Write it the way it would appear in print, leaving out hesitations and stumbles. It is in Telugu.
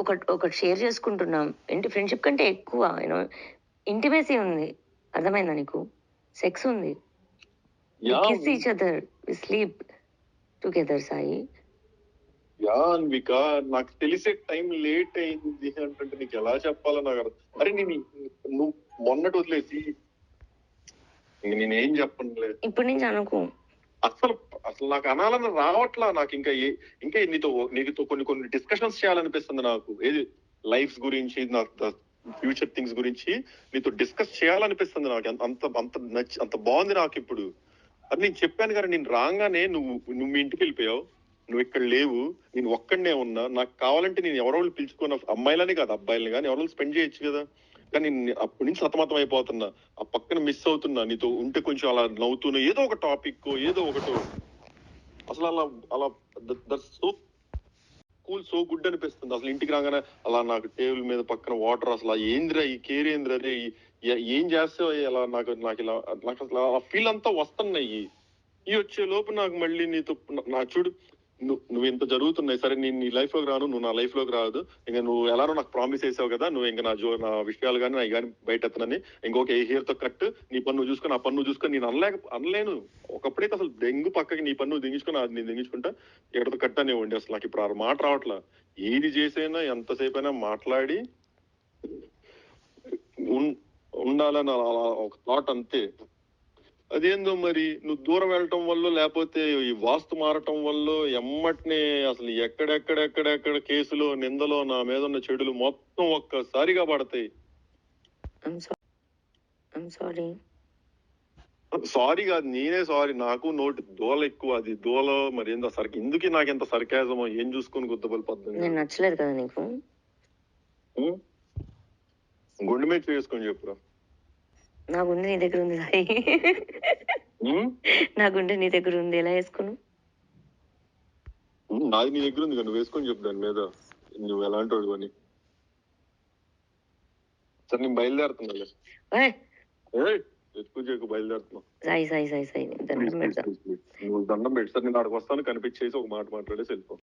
ఒకటి షేర్ చేసుకుంటున్నాం. ఏంటి ఫ్రెండ్‌షిప్ కంటే ఎక్కువ ఇంటిమేసీ ఉంది. అర్థమైందా నీకు? సెక్స్ ఉంది. We yeah! Kiss each other. We sleep together Sai. Yeah! Anvika, నాకు తెలిసే టైం లేట్ అయింది అంటుంటే నీకెలా చెప్పాలో అరే నువ్వు మొన్నటి వదిలేసి నేనేం చెప్పనులే. ఇప్పటి నుంచి అనుకో. అసలు అసలు నాకు అనాలని రావట్లా. నాకు ఇంకా నీతో కొన్ని డిస్కషన్స్ చేయాలనిపిస్తుంది నాకు. ఏది లైఫ్ గురించి, ఫ్యూచర్ థింగ్స్ గురించి నీతో డిస్కస్ చేయాలనిపిస్తుంది నాకు. అంత బాగుంది నాకు ఇప్పుడు. అది నేను చెప్పాను కదా, నేను రాగానే నువ్వు మీ ఇంటికి వెళ్ళిపోయావు. నువ్వు ఇక్కడ లేవు, నేను ఒక్కడనే ఉన్నా. నాకు కావాలంటే నేను ఎవరో పిలుచుకున్న అమ్మాయిలని కాదు అబ్బాయిలని కానీ ఎవరో స్పెండ్ చేయొచ్చు కదా. కానీ అప్పటి నుంచి సతమతం అయిపోతున్నా. ఆ పక్కన మిస్ అవుతున్నా. నీతో ఉంటే కొంచెం అలా నవ్వుతూనే ఏదో ఒక టాపిక్ ఏదో ఒకటో అసలు అలా that's so cool, so good అనిపిస్తుంది. అసలు ఇంటికి రాగానే అలా నాకు టేబుల్ మీద పక్కన వాటర్, అసలు ఏంద్రా ఈ కేర్ ఏంద్రా అదే ఏం చేస్తావు అలా నాకు అసలు ఆ ఫీల్ అంతా వస్తున్నాయి. ఈ వచ్చే లోపు నాకు మళ్ళీ నీతో నాకు చూడు, నువ్వు ఇంత జరుగుతున్నాయి. సరే నేను నీ లైఫ్ లోకి రాను, నువ్వు నా లైఫ్ లోకి రాదు. ఇంకా నువ్వు ఎలానో నాకు ప్రామిస్ చేసావు కదా, నువ్వు ఇంకా నా విషయాలు కానీ నా కానీ బయట ఎత్తనని ఇంకొక హెయిర్ తో కట్, నీ పన్ను చూసుకొని ఆ పన్ను చూసుకొని నేను అనలేను. ఒకప్పుడైతే అసలు దెంగు పక్కకి నీ పన్ను దింగించుకొని అది నేను దింగించుకుంటా ఎక్కడితో కట్ అనేవ్వండి. అసలు నాకు ఇప్పుడు ఆ మాట రావట్లా. ఏది చేసైనా ఎంతసేపు అయినా మాట్లాడి ఉండాలని ఒక థాట్ అంతే. అదేందో మరి నువ్వు దూరం వెళ్ళటం వల్ల లేకపోతే ఈ వాస్తు మారటం వల్ల ఎమ్మటినే అసలు ఎక్కడెక్కడ కేసులో నిందలో నా మీద ఉన్న చెడులు మొత్తం ఒక్కసారిగా పడతాయి. సారీ కాదు, నేనే సారీ. నాకు నోటి దూల ఎక్కువ. అది దూల మరి ఏందో ఎందుకు నాకు ఎంత సర్కాజమో ఏం చూసుకొని గుద్దబలిపోద్ది. నేను నచ్చలేదు కదా నీకు? గుండె మీద చేసుకొని చెప్పురా. నా గుండె నీ దగ్గర ఉంది సాయి. నా గుండె నీ దగ్గర ఉంది, ఎలా వేసుకున్నావు? నాది నీ దగ్గర ఉంది, నువ్వు వేసుకొని చెప్పు దాని మీద నువ్వు ఎలాంటి వాడు అని. సరే నేను బయలుదేరుతున్నా. ఎక్కువ చేయకు, బయలుదేరుతున్నా. సాయి సాయి సాయి సాయి దండం పెడతా. నువ్వు దండం పెట్టి సార్ నేను అక్కడికి వస్తాను, కనిపించేసి ఒక మాట మాట్లాడేసి వెళ్ళిపో.